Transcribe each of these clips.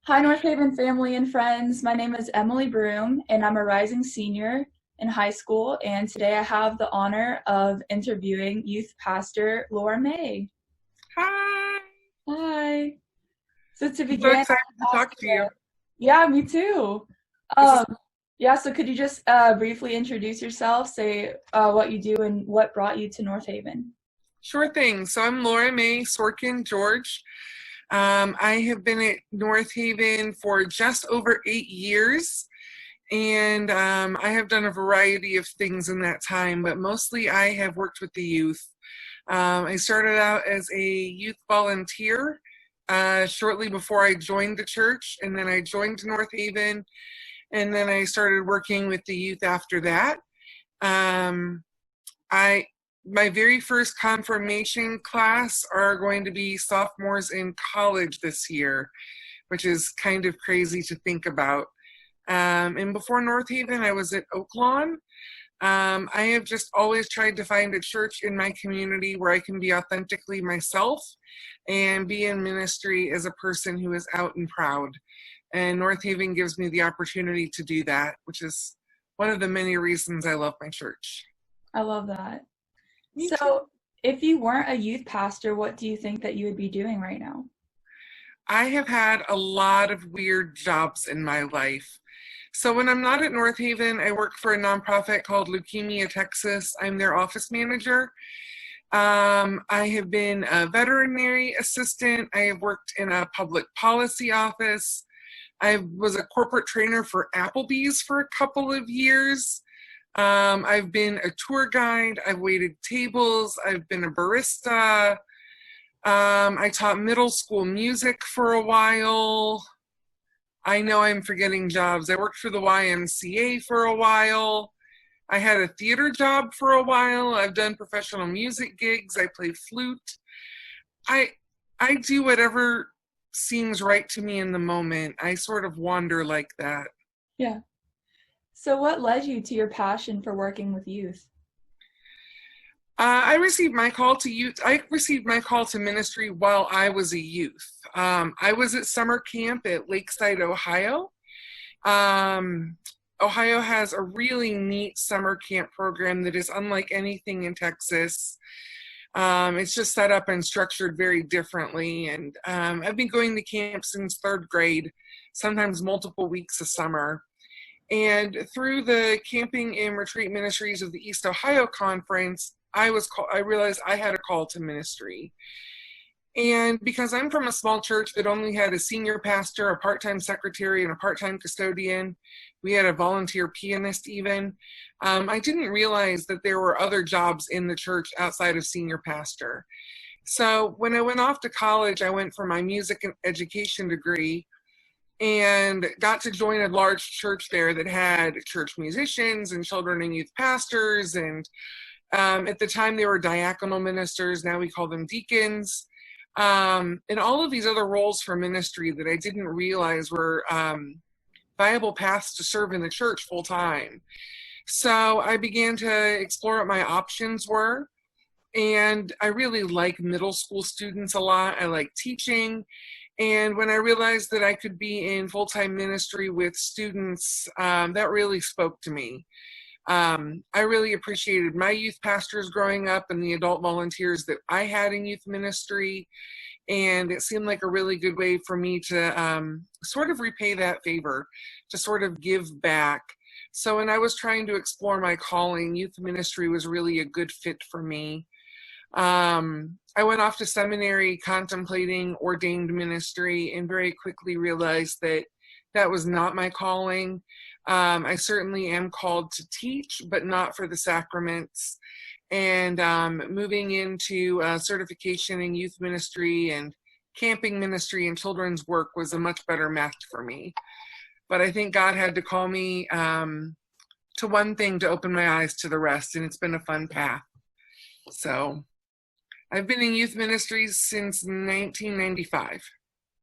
Hi, Northaven family and friends. My name is Emily Broome, and I'm a rising senior in high school. And today I have the honor of interviewing youth pastor LauraMay. Hi. Hi. So to I'm so begin, excited to talk to you. yeah, me too. This is Um, yeah, so could you just briefly introduce yourself, say what you do and what brought you to Northaven? Sure thing. So I'm LauraMay Sorkin-George. I have been at North Haven for just over 8 years, and I have done a variety of things in that time, but mostly I have worked with the youth. I started out as a youth volunteer shortly before I joined the church, and then I joined North Haven, and then I started working with the youth after that. Um, I my very first confirmation class are going to be sophomores in college this year, which is kind of crazy to think about. And before North Haven, I was at Oaklawn. I have just always tried to find a church in my community where I can be authentically myself and be in ministry as a person who is out and proud. And North Haven gives me the opportunity to do that, which is one of the many reasons I love my church. I love that. Me too. So, if you weren't a youth pastor, what do you think that you would be doing right now? I have had a lot of weird jobs in my life. So when I'm not at North Haven, I work for a nonprofit called Leukemia Texas. I'm their office manager. I have been a veterinary assistant. I have worked in a public policy office. I was a corporate trainer for Applebee's for a couple of years. I've been a tour guide. I've waited tables. I've been a barista. I taught middle school music for a while. I know I'm forgetting jobs. I worked for the YMCA for a while. I had a theater job for a while. I've done professional music gigs. I play flute. I I do whatever seems right to me in the moment. I sort of wander like that. Yeah. So, what led you to your passion for working with youth? I received my call to youth. I received my call to ministry while I was a youth. I was at summer camp at Lakeside, Ohio. Um, Ohio has a really neat summer camp program that is unlike anything in Texas. It's just set up and structured very differently. And I've been going to camp since third grade, sometimes multiple weeks a summer. And through the Camping and Retreat Ministries of the East Ohio Conference, I realized I had a call to ministry. And because I'm from a small church that only had a senior pastor, a part-time secretary, and a part-time custodian, we had a volunteer pianist even. I didn't realize that there were other jobs in the church outside of senior pastor. So when I went off to college, I went for my music and education degree and got to join a large church there that had church musicians and children and youth pastors. And at the time, they were diaconal ministers. Now we call them deacons. And all of these other roles for ministry that I didn't realize were viable paths to serve in the church full time. So I began to explore what my options were. And I really like middle school students a lot. I like teaching. And when I realized that I could be in full-time ministry with students, that really spoke to me. I really appreciated my youth pastors growing up and the adult volunteers that I had in youth ministry. And it seemed like a really good way for me to sort of repay that favor, to sort of give back. So when I was trying to explore my calling, youth ministry was really a good fit for me. I went off to seminary contemplating ordained ministry and very quickly realized that that was not my calling. I certainly am called to teach, but not for the sacraments. And moving into certification in youth ministry and camping ministry and children's work was a much better match for me. But I think God had to call me to one thing to open my eyes to the rest, and it's been a fun path. So I've been in youth ministries since 1995.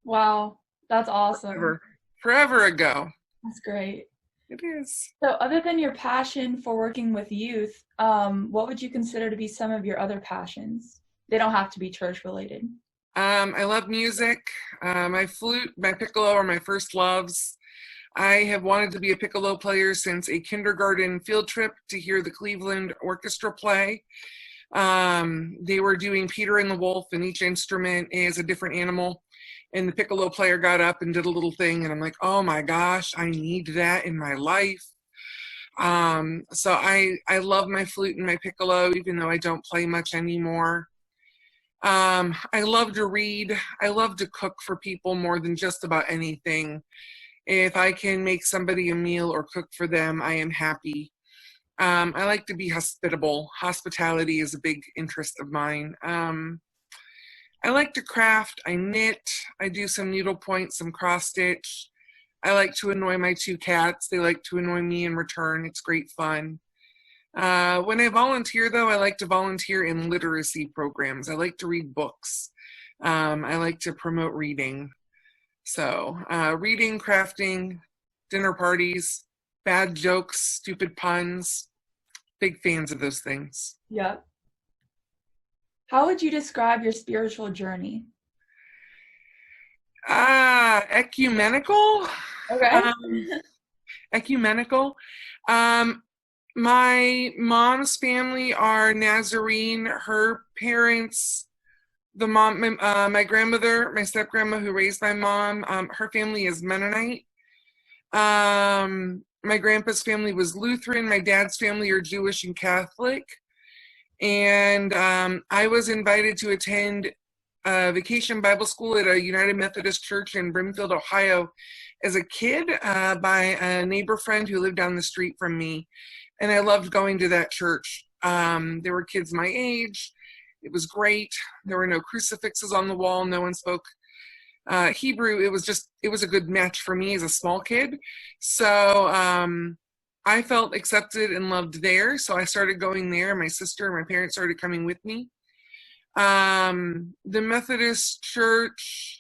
Wow, that's awesome. Forever ago. That's great. It is. So, other than your passion for working with youth, what would you consider to be some of your other passions? They don't have to be church related. I love music. My flute, my piccolo are my first loves. I have wanted to be a piccolo player since a kindergarten field trip to hear the Cleveland Orchestra play. They were doing Peter and the Wolf, and each instrument is a different animal. And the piccolo player got up and did a little thing, and I'm like, oh my gosh, I need that in my life. So I love my flute and my piccolo, even though I don't play much anymore. I love to read. I love to cook for people more than just about anything. If I can make somebody a meal or cook for them, I am happy. I like to be hospitable. Hospitality is a big interest of mine. I like to craft. I knit. I do some needlepoint, some cross stitch. I like to annoy my two cats. They like to annoy me in return. It's great fun. When I volunteer, though, I like to volunteer in literacy programs. I like to read books. I like to promote reading. So, reading, crafting, dinner parties, bad jokes, stupid puns, big fans of those things. Yep. How would you describe your spiritual journey? Ecumenical? Okay. Ecumenical. My mom's family are Nazarene. Her parents, my grandmother, my step-grandma who raised my mom, her family is Mennonite. My grandpa's family was Lutheran. My dad's family are Jewish and Catholic. And I was invited to attend vacation Bible school at a United Methodist church in Broomfield, Ohio as a kid by a neighbor friend who lived down the street from me. And I loved going to that church. There were kids my age. It was great. There were no crucifixes on the wall. No one spoke Hebrew. It was a good match for me as a small kid. So I felt accepted and loved there. So I started going there. My sister and my parents started coming with me. The Methodist church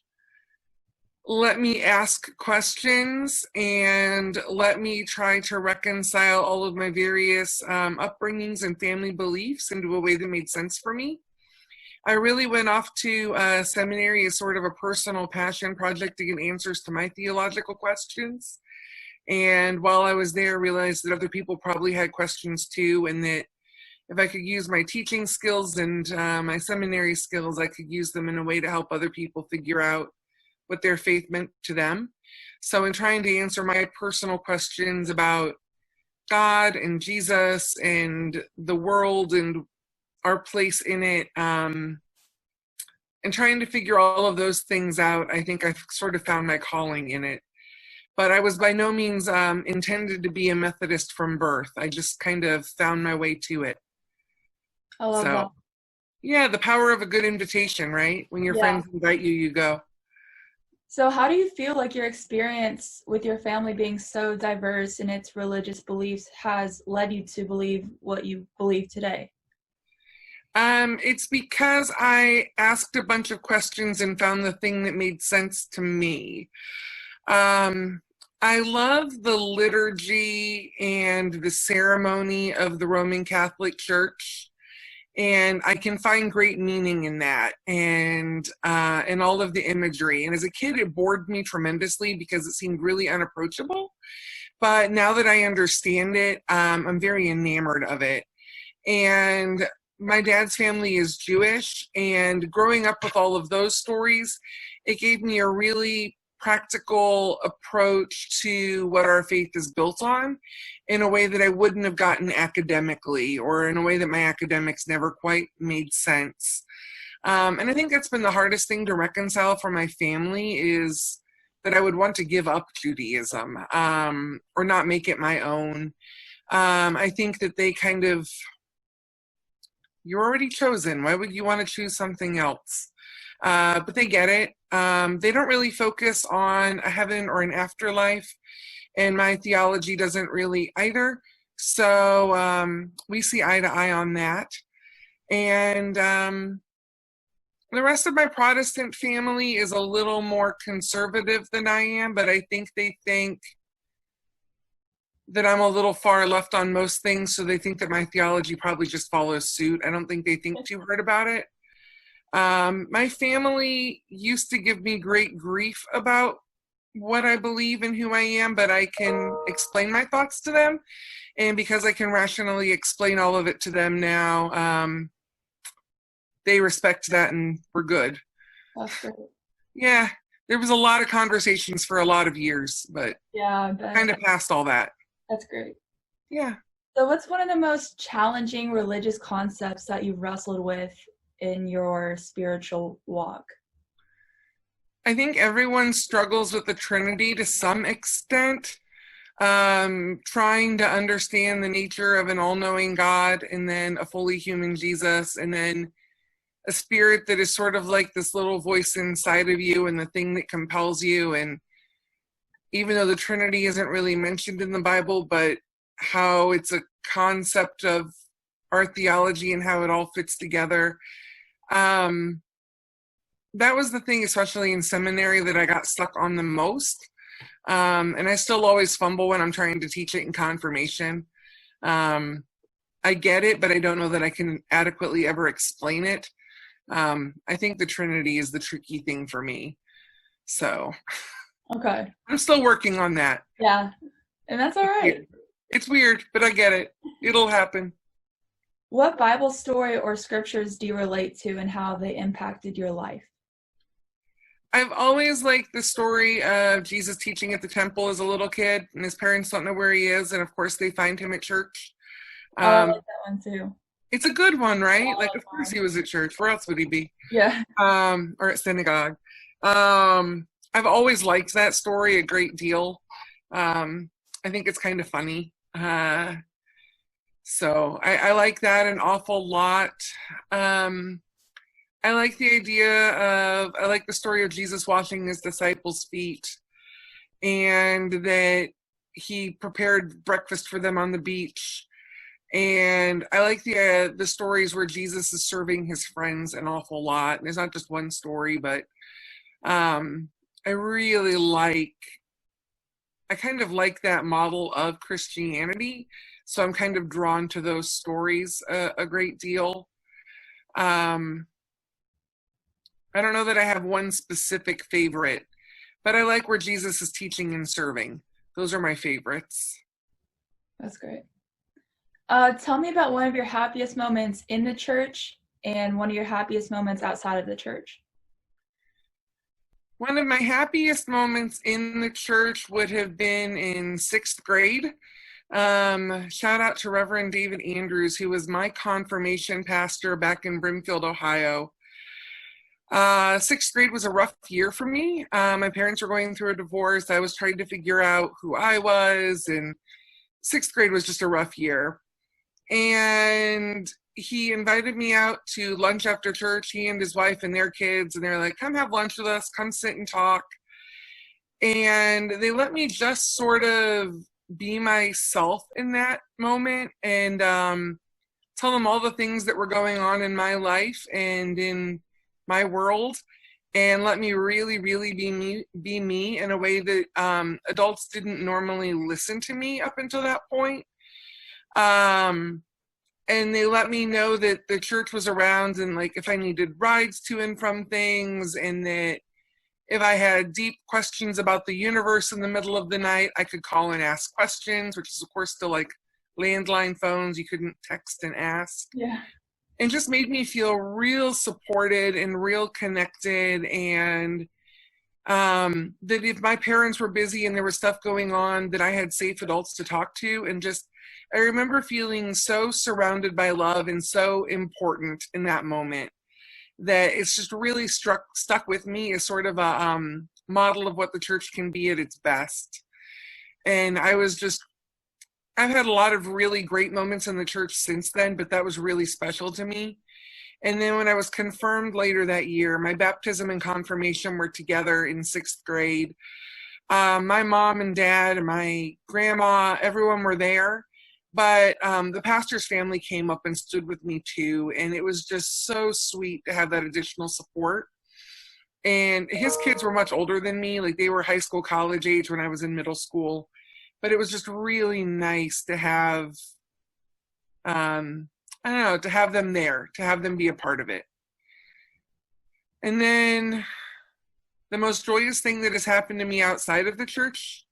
let me ask questions and let me try to reconcile all of my various upbringings and family beliefs into a way that made sense for me. I really went off to seminary as sort of a personal passion project to get answers to my theological questions. And while I was there, I realized that other people probably had questions too, and that if I could use my teaching skills and my seminary skills, I could use them in a way to help other people figure out what their faith meant to them. So in trying to answer my personal questions about God and Jesus and the world and our place in it, and trying to figure all of those things out, I think I've sort of found my calling in it. But I was by no means intended to be a Methodist from birth. I just kind of found my way to it. I love that. Yeah, the power of a good invitation, right? When your friends invite you, you go. So how do you feel like your experience with your family being so diverse in its religious beliefs has led you to believe what you believe today? It's because I asked a bunch of questions and found the thing that made sense to me. I love the liturgy and the ceremony of the Roman Catholic Church. And I can find great meaning in that and all of the imagery. And as a kid, it bored me tremendously because it seemed really unapproachable. But now that I understand it, I'm very enamored of it. And my dad's family is Jewish. And growing up with all of those stories, it gave me a really practical approach to what our faith is built on in a way that I wouldn't have gotten academically, or in a way that my academics never quite made sense. And I think that's been the hardest thing to reconcile for my family, is that I would want to give up Judaism or not make it my own. I think that they kind of, you're already chosen. Why would you want to choose something else? But they get it. They don't really focus on a heaven or an afterlife, and my theology doesn't really either. So we see eye to eye on that. And the rest of my Protestant family is a little more conservative than I am, but I think they think that I'm a little far left on most things, so they think that my theology probably just follows suit. I don't think they think too hard about it. My family used to give me great grief about what I believe and who I am, but I can explain my thoughts to them. And because I can rationally explain all of it to them now, they respect that and we're good. That's great. Yeah, there was a lot of conversations for a lot of years, but Yeah, I bet. kind of past all that. That's great. Yeah. So, what's one of the most challenging religious concepts that you've wrestled with in your spiritual walk? I think everyone struggles with the Trinity to some extent, trying to understand the nature of an all-knowing God and then a fully human Jesus and then a spirit that is sort of like this little voice inside of you and the thing that compels you. And even though the Trinity isn't really mentioned in the Bible, but how it's a concept of our theology and how it all fits together. That was the thing, especially in seminary, that I got stuck on the most. And I still always fumble when I'm trying to teach it in confirmation. I get it, but I don't know that I can adequately ever explain it. I think the Trinity is the tricky thing for me. So Okay. I'm still working on that. Yeah. And that's all right. It's weird, but I get it. It'll happen. What Bible story or scriptures do you relate to and how they impacted your life? I've always liked the story of Jesus teaching at the temple as a little kid, and his parents don't know where he is, and of course they find him at church. I like that one too. It's a good one, right? Like, of course he was at church. Where else would he be? Yeah. Or at synagogue. I've always liked that story a great deal. I think it's kind of funny. So I like that an awful lot. I like the idea of, I like the story of Jesus washing his disciples' feet and that he prepared breakfast for them on the beach. And I like the stories where Jesus is serving his friends an awful lot. And there's not just one story, but I really I kind of like that model of Christianity. So I'm kind of drawn to those stories a great deal. I don't know that I have one specific favorite, but I like where Jesus is teaching and serving. Those are my favorites. That's great. Tell me about one of your happiest moments in the church and one of your happiest moments outside of the church. One of my happiest moments in the church would have been in 6th grade. Shout out to Reverend David Andrews, who was my confirmation pastor back in Broomfield, Ohio. 6th grade was a rough year for me. My parents were going through a divorce. I was trying to figure out who I was, and 6th grade was just a rough year. And he invited me out to lunch after church, he and his wife and their kids, and they're like, come have lunch with us, come sit and talk. And they let me just sort of be myself in that moment and tell them all the things that were going on in my life and in my world, and let me really, really be me in a way that adults didn't normally listen to me up until that point. And they let me know that the church was around and like if I needed rides to and from things, and that if I had deep questions about the universe in the middle of the night, I could call and ask questions, which is of course still like landline phones. You couldn't text and ask. Yeah. And just made me feel real supported and real connected, and that if my parents were busy and there was stuff going on, that I had safe adults to talk to. And just, I remember feeling so surrounded by love and so important in that moment that it's just really stuck with me as sort of a model of what the church can be at its best. And I've had a lot of really great moments in the church since then, but that was really special to me. And then when I was confirmed later that year, my baptism and confirmation were together in 6th grade. My mom and dad and my grandma, everyone were there. But the pastor's family came up and stood with me too. And it was just so sweet to have that additional support. And his kids were much older than me. Like they were high school, college age when I was in middle school. But it was just really nice to have, I don't know, to have them there, to have them be a part of it. And then the most joyous thing that has happened to me outside of the church,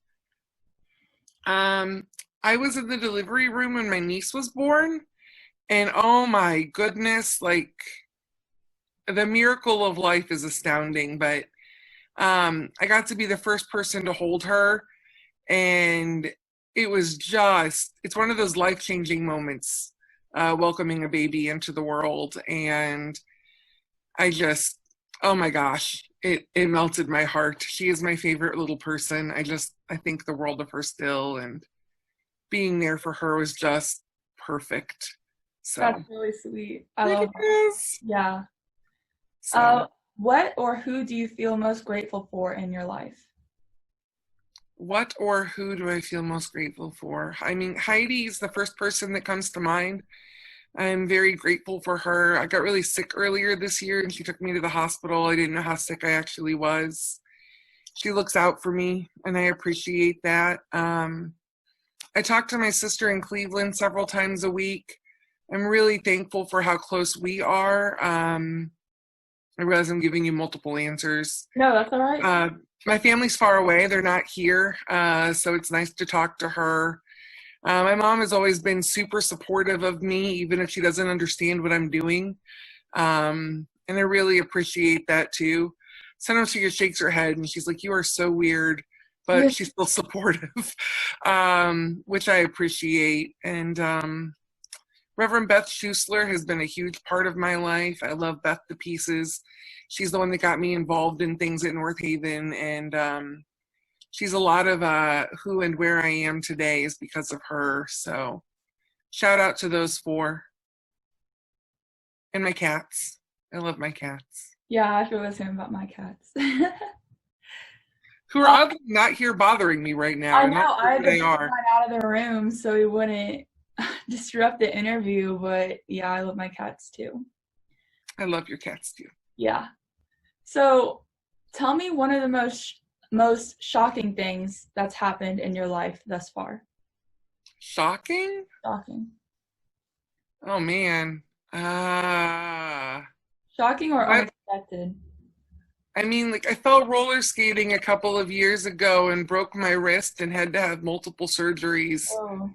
I was in the delivery room when my niece was born, and oh my goodness, like the miracle of life is astounding. But I got to be the first person to hold her, and it's one of those life-changing moments, welcoming a baby into the world. And I just, oh my gosh, it melted my heart. She is my favorite little person. I think the world of her still, and being there for her was just perfect. So That's really sweet. I it love that. is. Yeah. So What or who do you feel most grateful for in your life? what or who do I feel most grateful for? I mean, Heidi is the first person that comes to mind. I'm very grateful for her. I got really sick earlier this year and she took me to the hospital. I didn't know how sick I actually was. She looks out for me and I appreciate that. I talk to my sister in Cleveland several times a week. I'm really thankful for how close we are. I realize I'm giving you multiple answers. No, that's all right. My family's far away. They're not here. So it's nice to talk to her. My mom has always been super supportive of me, even if she doesn't understand what I'm doing. And I really appreciate that too. Sometimes she just shakes her head and she's like, "You are so weird," but she's still supportive, which I appreciate. And Reverend Beth Schusler has been a huge part of my life. I love Beth to pieces. She's the one that got me involved in things at Northaven, and she's a lot of who and where I am today is because of her. So shout out to those four. And my cats. I love my cats. Yeah, I feel the same about my cats. Who are oddly not here bothering me right now. I know, I had to They get are. mine out of the room so he wouldn't disrupt the interview, but yeah, I love my cats too. I love your cats too. Yeah. So tell me one of the most shocking things that's happened in your life thus far. Shocking? Shocking. Oh man. Shocking or unexpected? I mean, like I fell roller skating a couple of years ago and broke my wrist and had to have multiple surgeries. Oh.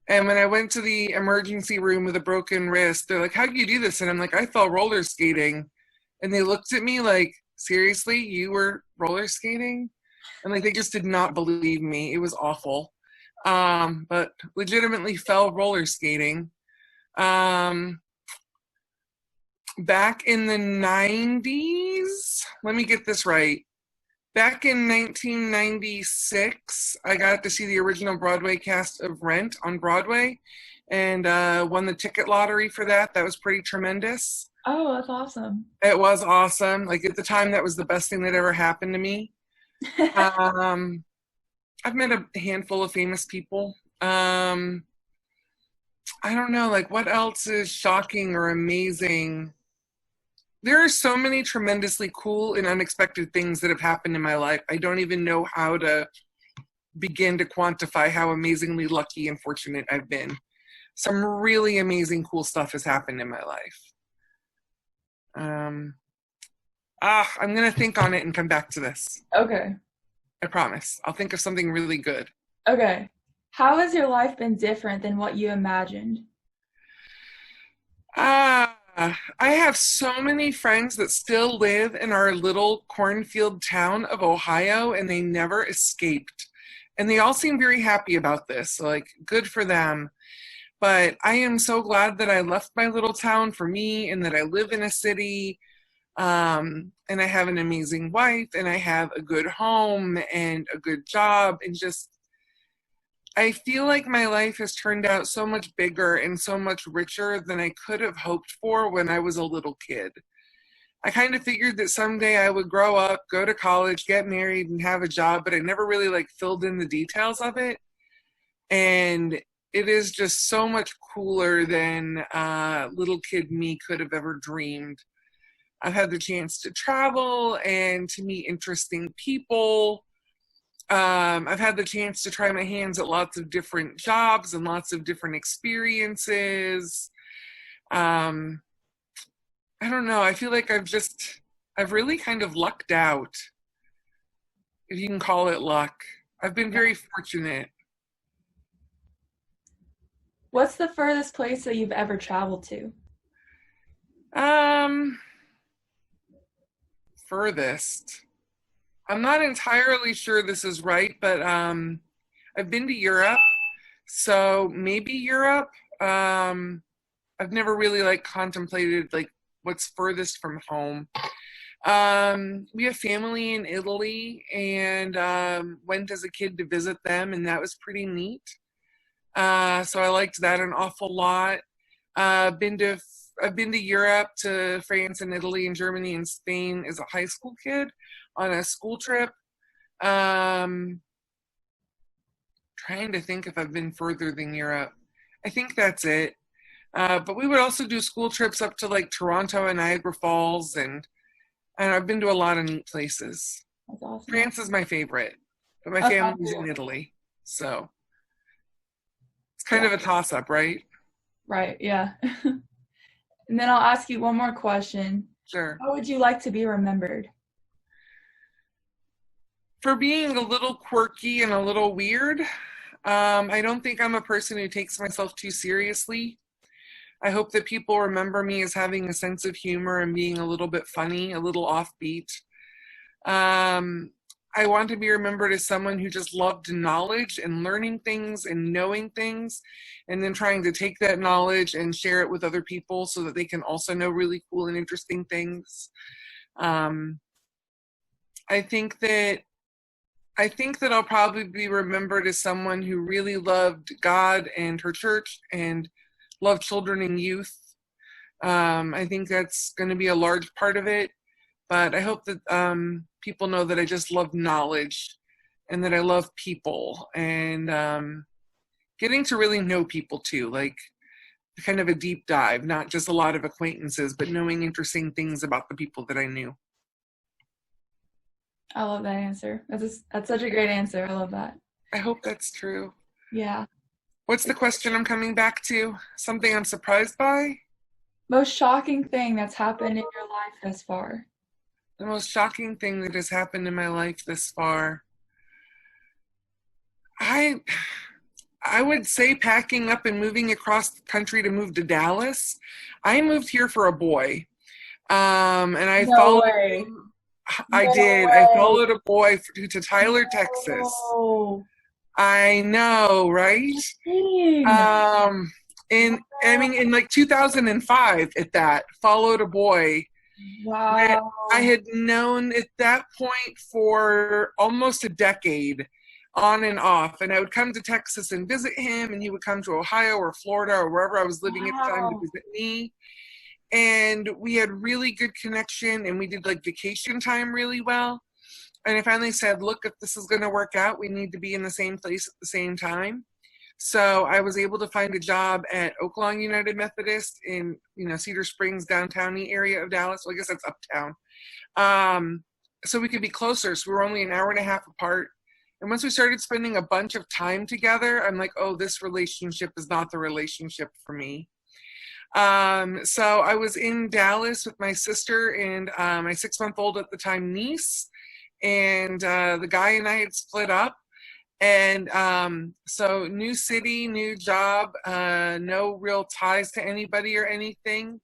And when I went to the emergency room with a broken wrist, they're like, "How do you do this?" And I'm like, "I fell roller skating." And they looked at me like, "Seriously, you were roller skating?" And like they just did not believe me. It was awful. But legitimately fell roller skating. Back in the 90s, let me get this right. Back in 1996, I got to see the original Broadway cast of Rent on Broadway and won the ticket lottery for that. That was pretty tremendous. Oh, that's awesome. It was awesome. Like at the time, that was the best thing that ever happened to me. I've met a handful of famous people. I don't know, like what else is shocking or amazing? There are so many tremendously cool and unexpected things that have happened in my life. I don't even know how to begin to quantify how amazingly lucky and fortunate I've been. Some really amazing, cool stuff has happened in my life. I'm going to think on it and come back to this. Okay. I promise. I'll think of something really good. Okay. How has your life been different than what you imagined? I have so many friends that still live in our little cornfield town of Ohio, and they never escaped. And they all seem very happy about this. So, like, good for them. But I am so glad that I left my little town for me and that I live in a city. And I have an amazing wife and I have a good home and a good job, and just I feel like my life has turned out so much bigger and so much richer than I could have hoped for when I was a little kid. I kind of figured that someday I would grow up, go to college, get married, and have a job, but I never really like filled in the details of it. And it is just so much cooler than little kid me could have ever dreamed. I've had the chance to travel and to meet interesting people. I've had the chance to try my hands at lots of different jobs and lots of different experiences. I don't know. I feel like I've just I've really kind of lucked out, if you can call it luck. I've been very fortunate. What's the furthest place that you've ever traveled to? Um, Furthest. I'm not entirely sure this is right, but I've been to Europe, so maybe Europe. I've never really like contemplated like what's furthest from home. We have family in Italy, and went as a kid to visit them, and that was pretty neat. So I liked that an awful lot. Been to I've been to Europe, to France and Italy and Germany and Spain as a high school kid on a school trip. Um, Trying to think if I've been further than Europe. I think that's it. But we would also do school trips up to like Toronto and Niagara Falls, and I've been to a lot of neat places. That's awesome. France is my favorite, but my Okay, family's cool. in Italy, so it's kind of a toss-up, right? Right, yeah. And then I'll ask you one more question. Sure. How would you like to be remembered? For being a little quirky and a little weird. I don't think I'm a person who takes myself too seriously. I hope that people remember me as having a sense of humor and being a little bit funny, a little offbeat. I want to be remembered as someone who just loved knowledge and learning things and knowing things, and then trying to take that knowledge and share it with other people so that they can also know really cool and interesting things. I think that I'll probably be remembered as someone who really loved God and her church and loved children and youth. I think that's going to be a large part of it. But I hope that people know that I just love knowledge and that I love people, and getting to really know people too, like kind of a deep dive, not just a lot of acquaintances, but knowing interesting things about the people that I knew. I love that answer. That's such a great answer. I love that. I hope that's true. Yeah. What's the question I'm coming back to? Something I'm surprised by? Most shocking thing that's happened in your life thus far? The most shocking thing that has happened in my life this far. I would say packing up and moving across the country to move to Dallas. I moved here for a boy. And I No followed way. I No did. way. I followed a boy to Tyler, Texas. Oh, I know, right? dang. In like 2005 at that, followed a boy that Wow. I had known at that point for almost a decade, on and off. And I would come to Texas and visit him, and he would come to Ohio or Florida or wherever I was living at the time to Wow. visit me. And we had really good connection, and we did like vacation time really well. And I finally said, look, if this is going to work out, we need to be in the same place at the same time. So I was able to find a job at Oaklawn United Methodist in, Cedar Springs, downtown-y area of Dallas. Well, I guess that's uptown. So we could be closer. So we were only an hour and a half apart. And once we started spending a bunch of time together, I'm like, oh, this relationship is not the relationship for me. So I was in Dallas with my sister and my 6-month-old at the time niece, and the guy and I had split up. And so new city, new job, no real ties to anybody or anything,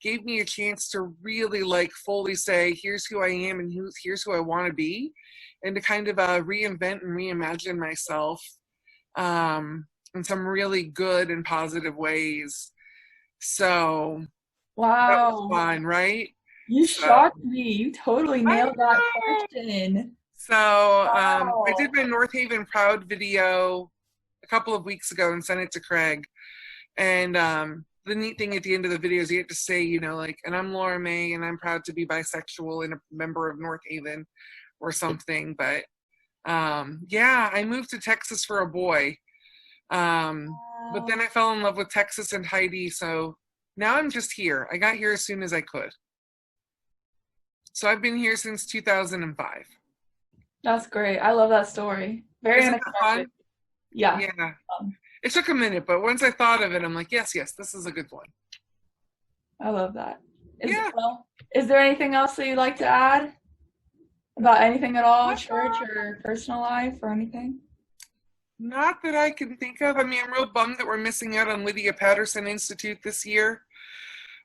gave me a chance to really like fully say, here's who I am and here's who I want to be, and to kind of reinvent and reimagine myself in some really good and positive ways. So that was Wow. fun, right? You shocked me. You totally nailed that question. So Wow. I did my Northaven Proud video a couple of weeks ago and sent it to Craig. And the neat thing at the end of the video is you get to say, like, and I'm LauraMay and I'm proud to be bisexual and a member of Northaven or something. But yeah, I moved to Texas for a boy. But then I fell in love with Texas and Heidi. So now I'm just here. I got here as soon as I could. So I've been here since 2005. That's great. I love that story. Very Isn't that unexpected. fun? Yeah. Yeah. It took a minute, but once I thought of it, I'm like, yes, this is a good one. I love that. Yeah. Is there anything else that you'd like to add about anything at all, church or personal life or anything? Not that I can think of. I mean, I'm real bummed that we're missing out on Lydia Patterson Institute this year.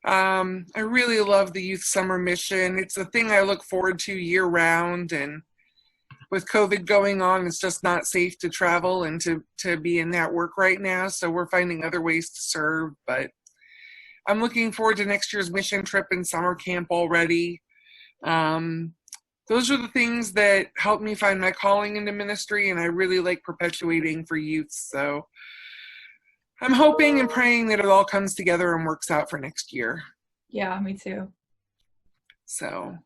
I really love the youth summer mission. It's a thing I look forward to year round, and with COVID going on, it's just not safe to travel and to be in that work right now. So we're finding other ways to serve, but I'm looking forward to next year's mission trip and summer camp already. Those are the things that helped me find my calling into ministry, and I really like perpetuating for youth. So I'm hoping and praying that it all comes together and works out for next year. Yeah, me too. So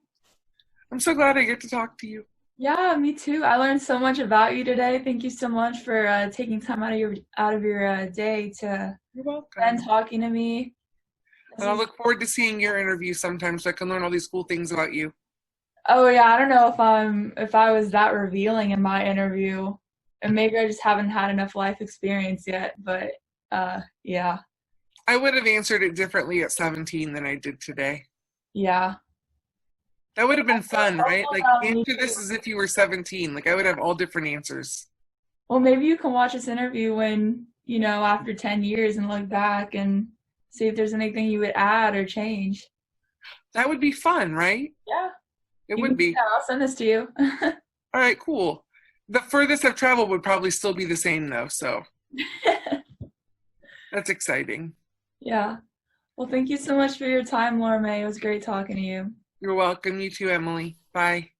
I'm so glad I get to talk to you. Yeah, me too. I learned so much about you today. Thank you so much for taking time out of your day to You're welcome. spend talking to me. And I look forward to seeing your interview sometime so I can learn all these cool things about you. Oh yeah, I don't know if I was that revealing in my interview, and maybe I just haven't had enough life experience yet. But yeah. I would have answered it differently at 17 than I did today. Yeah. That would have been fun, right? Like, answer this as if you were 17. Like, I would have all different answers. Well, maybe you can watch this interview when, after 10 years and look back and see if there's anything you would add or change. That would be fun, right? Yeah. It would be. Yeah, I'll send this to you. All right, cool. The furthest I've traveled would probably still be the same, though, so. That's exciting. Yeah. Well, thank you so much for your time, LauraMay. It was great talking to you. You're welcome. You too, Emily. Bye.